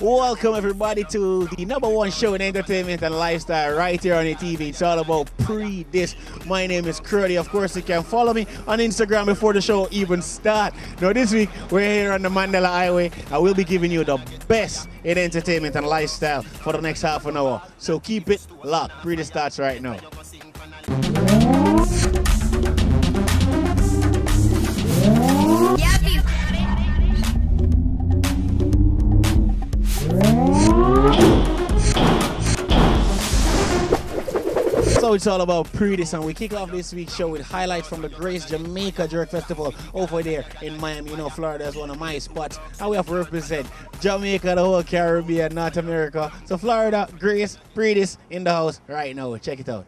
Welcome everybody to the #1 show in entertainment and lifestyle right here on the TV. It's all about Pree Dis. My name is Curly. Of course, you can follow me on Instagram before the show even starts. Now this week, we're here on the Mandela Highway and we'll be giving you the best in entertainment and lifestyle for the next half an hour. So keep it locked. Pree Dis starts right now. So it's all about Pree Dis, and we kick off this week's show with highlights from the Grace Jamaica Jerk Festival over there in Miami. You know, Florida is one of my spots, and we have to represent Jamaica, the whole Caribbean, North America. So Florida, Grace, Pree Dis in the house right now. Check it out.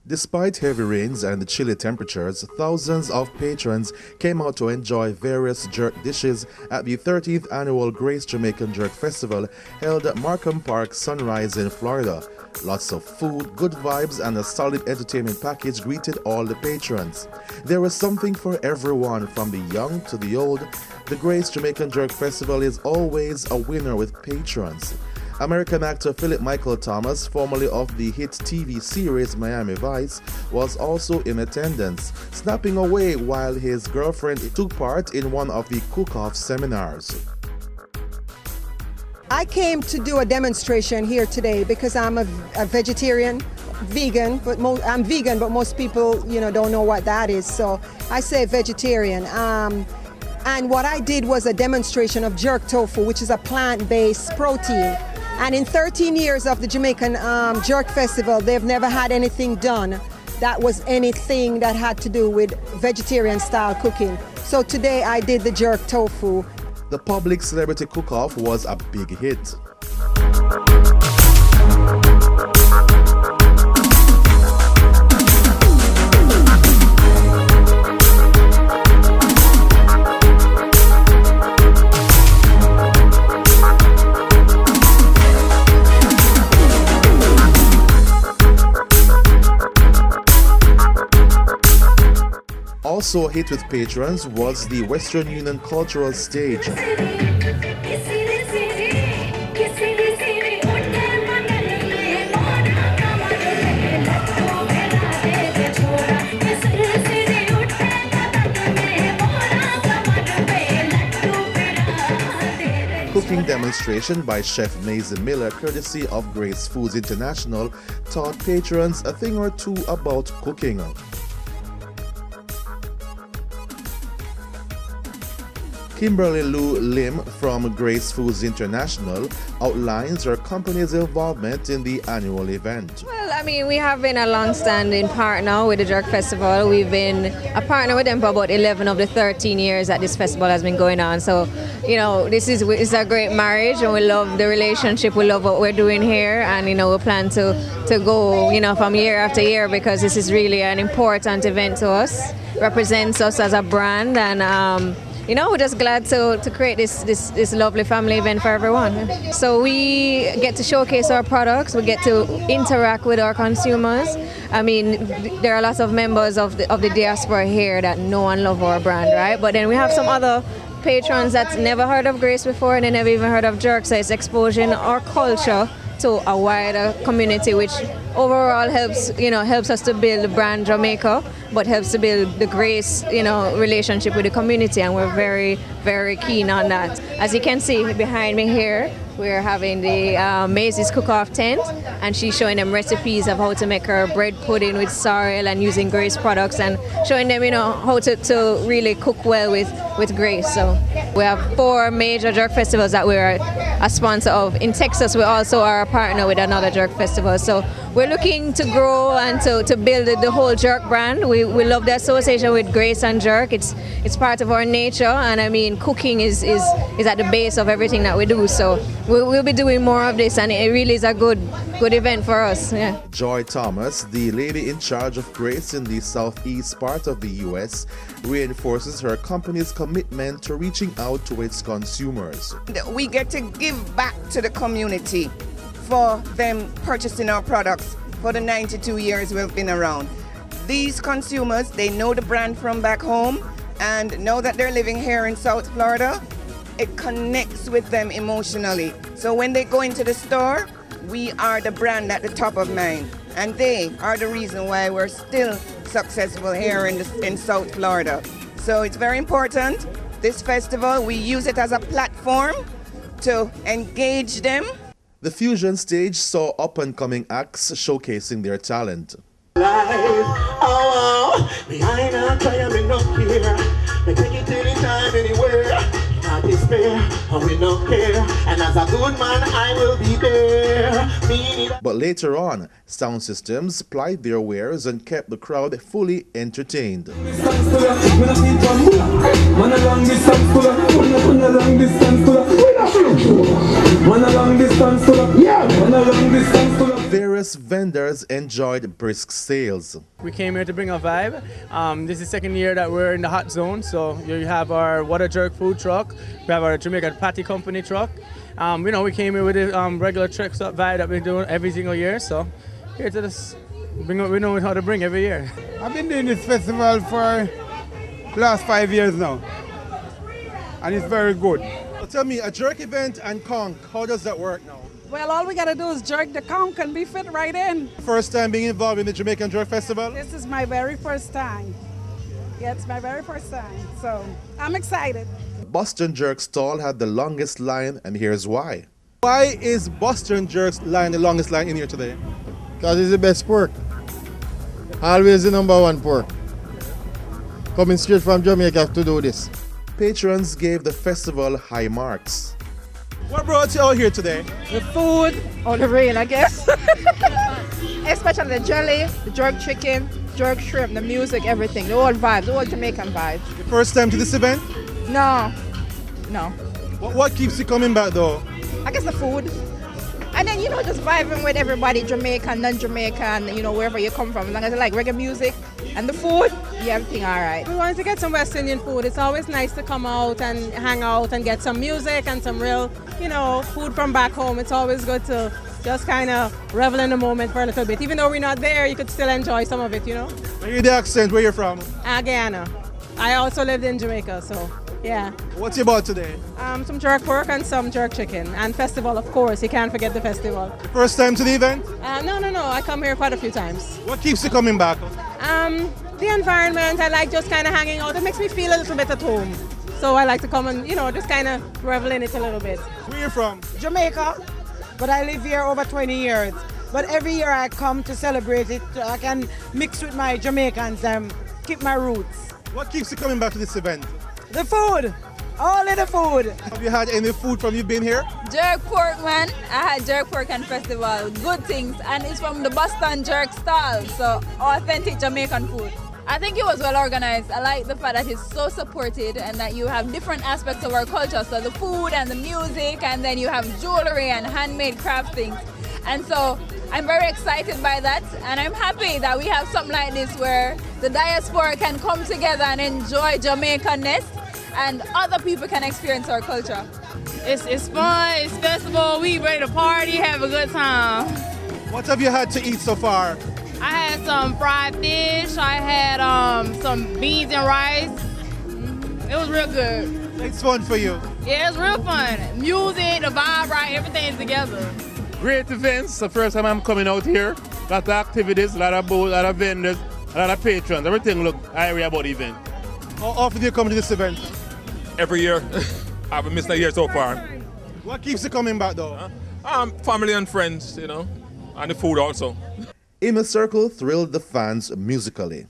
Despite heavy rains and the chilly temperatures, thousands of patrons came out to enjoy various jerk dishes at the 13th annual Grace Jamaica Jerk Festival held at Markham Park, Sunrise in Florida. Lots of food, good vibes, and a solid entertainment package greeted all the patrons. There was something for everyone, from the young to the old. The Grace Jamaica Jerk Festival is always a winner with patrons. American actor Philip Michael Thomas, formerly of the hit TV series Miami Vice, was also in attendance, snapping away while his girlfriend took part in one of the cook-off seminars. I came to do a demonstration here today because I'm a vegetarian, vegan, but I'm vegan, but most people, don't know what that is. So I say vegetarian. And what I did was a demonstration of jerk tofu, which is a plant-based protein. And in 13 years of the Jamaican Jerk Festival, they've never had anything done that was anything that had to do with vegetarian-style cooking. So today I did the jerk tofu. The public celebrity cook-off was a big hit. Also a hit with patrons was the Western Union Cultural Stage. Cooking demonstration by Chef Mason Miller, courtesy of Grace Foods International, taught patrons a thing or two about cooking. Kimberly Lou Lim from Grace Foods International outlines her company's involvement in the annual event. Well, I mean, we have been a long-standing partner with the Jerk Festival. We've been a partner with them for about 11 of the 13 years that this festival has been going on. So, this is a great marriage, and we love the relationship. We love what we're doing here, and, we plan to go, from year after year, because this is really an important event to us. Represents us as a brand, and we're just glad to create this lovely family event for everyone. So we get to showcase our products, we get to interact with our consumers. I mean, there are lots of members of the diaspora here that know and love our brand, right? But then we have some other patrons that's never heard of Grace before, and they never even heard of jerk, so it's exposing our culture to a wider community, which overall helps us to build the brand Jamaica, but helps to build the Grace, relationship with the community, and we're very, very keen on that. As you can see behind me here, we're having the Maisie's cook-off tent, and she's showing them recipes of how to make her bread pudding with sorrel and using Grace products, and showing them, how to really cook well with Grace. So we have 4 major jerk festivals that we're a sponsor of. In Texas, we also are a partner with another jerk festival. So we're looking to grow and to build the whole jerk brand. We love the association with Grace and jerk. It's part of our nature, and I mean, cooking is at the base of everything that we do. So we'll be doing more of this, and it really is a good event for us. Yeah. Joy Thomas, the lady in charge of Grace in the southeast part of the U.S., reinforces her company's commitment to reaching out to its consumers. We get to give back to the community for them purchasing our products for the 92 years we've been around. These consumers, they know the brand from back home, and now that they're living here in South Florida, it connects with them emotionally. So when they go into the store, we are the brand at the top of mind. And they are the reason why we're still successful here in South Florida. So it's very important. This festival, we use it as a platform to engage them. The Fusion stage saw up-and-coming acts showcasing their talent. But later on, sound systems plied their wares and kept the crowd fully entertained. Various vendors enjoyed brisk sales. We came here to bring a vibe. This is the second year that we're in the hot zone. So you have our water jerk food truck. We have our Jamaica Patty Company truck. You know, we came here with the regular tricks up vibe that we do every single year. So here to this, bring what we know how to bring every year. I've been doing this festival for the last 5 years now, and it's very good. Well, tell me, a jerk event and conch, how does that work now? Well, all we got to do is jerk the conch and be fit right in. First time being involved in the Jamaican Jerk Festival? This is my very first time. Yeah, it's my very first time, so I'm excited. Boston Jerk stall had the longest line, and here's why. Why is Boston Jerk's line the longest line in here today? Because it's the best pork. Always the #1 pork. Coming straight from Jamaica to do this. Patrons gave the festival high marks. What brought you out here today? The food, or the rain, I guess. Especially the jelly, the jerk chicken, jerk shrimp, the music, everything, the old vibes, the old Jamaican vibes. Your first time to this event? No. What keeps you coming back though? I guess the food. And then, you know, just vibing with everybody, Jamaican, non-Jamaican, you know, wherever you come from. As long as you like reggae music and the food, yeah, everything all right. We wanted to get some West Indian food. It's always nice to come out and hang out and get some music and some real, you know, food from back home. It's always good to just kind of revel in the moment for a little bit. Even though we're not there, you could still enjoy some of it, you know. I hear the accent. Where you're from? Guyana. I also lived in Jamaica, so yeah. What's you about today? Some jerk pork and some jerk chicken. And festival, of course. You can't forget the festival. First time to the event? No. I come here quite a few times. What keeps you coming back? The environment. I like just kind of hanging out. It makes me feel a little bit at home. So I like to come and, you know, just kind of revel in it a little bit. Where you from? Jamaica, but I live here over 20 years. But every year I come to celebrate it. I can mix with my Jamaicans and keep my roots. What keeps you coming back to this event? The food. All of the food. Have you had any food from you been here? Jerk pork, man. I had jerk pork and festival. Good things. And it's from the Boston Jerk stall. So authentic Jamaican food. I think it was well organized. I like the fact that it's so supported and that you have different aspects of our culture. So the food and the music, and then you have jewelry and handmade craft things. And so I'm very excited by that. And I'm happy that we have something like this where the diaspora can come together and enjoy Jamaican-ness, and other people can experience our culture. It's fun, it's festival, we ready to party, have a good time. What have you had to eat so far? I had some fried fish, I had some beans and rice. It was real good. It's fun for you? Yeah, it's real fun. Music, the vibe, right, everything's together. Great events, the first time I'm coming out here. A lot of activities, a lot of booths, a lot of vendors, a lot of patrons. Everything look airy about the event. How often do you come to this event? Every year. I haven't missed a year so far. What keeps you coming back though? Family and friends, you know, and the food also. Inner Circle thrilled the fans musically.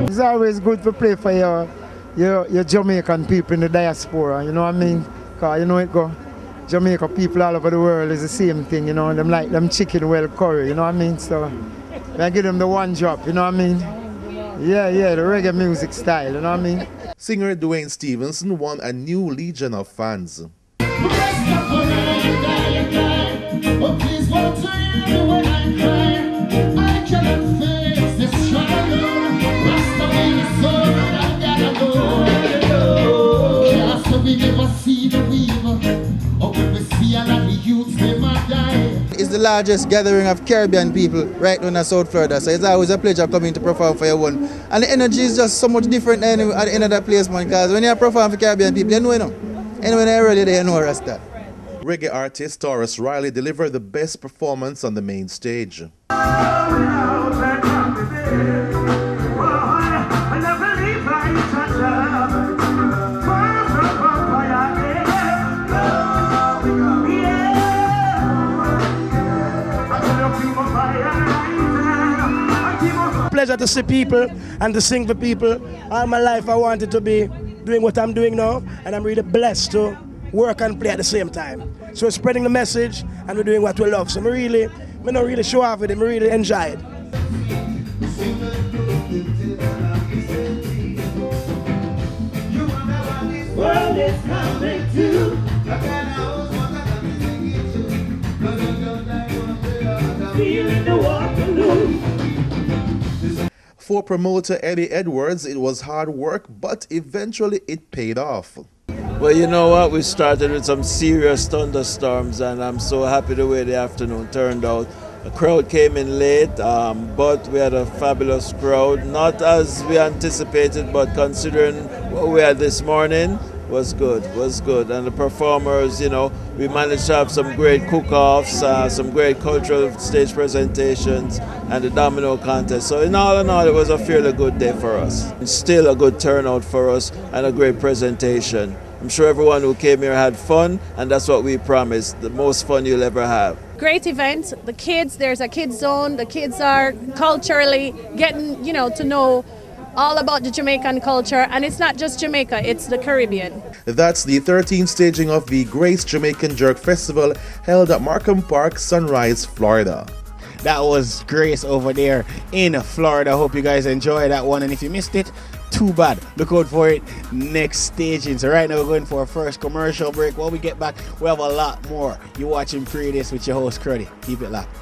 It's always good to play for your Jamaican people in the diaspora, you know what I mean? Because you know it go, Jamaica people all over the world is the same thing, you know, them like them chicken well curry, you know what I mean? So I give them the one drop, you know what I mean? Yeah, the reggae music style, you know what I mean? Singer Dwayne Stevenson won a new legion of fans. largest gathering of Caribbean people right now in South Florida. So it's always a pleasure coming to perform for your one. And the energy is just so much different than at the end of the place, man, because when you perform for Caribbean people, you know, and when they're ready, they know Rasta. Reggae artist Taurus Riley delivered the best performance on the main stage. Pleasure to see people and to sing for people. All my life I wanted to be doing what I'm doing now, and I'm really blessed to work and play at the same time. So we're spreading the message and we're doing what we love. So I don't really show off with it, I really enjoy it. World is coming to feeling the Waterloo. For promoter Eddie Edwards, it was hard work, but eventually it paid off. Well, you know what? We started with some serious thunderstorms, and I'm so happy the way the afternoon turned out. The crowd came in late, but we had a fabulous crowd. Not as we anticipated, but considering what we had this morning, was good. And the performers, you know, we managed to have some great cook-offs, some great cultural stage presentations, and the domino contest. So in all, it was a fairly good day for us. It's still a good turnout for us and a great presentation. I'm sure everyone who came here had fun, and that's what we promised, the most fun you'll ever have. Great event. The kids, there's a kids zone. The kids are culturally getting, to know all about the Jamaican culture, and it's not just Jamaica, it's the Caribbean. That's the 13th staging of the Grace Jamaica Jerk Festival held at Markham Park, Sunrise, Florida. That was Grace over there in Florida. Hope you guys enjoyed that one, and if you missed it, too bad. Look out for it next staging. So right now we're going for our first commercial break. When we get back, we have a lot more. You're watching Pree Dis with your host Cruddy. Keep it locked.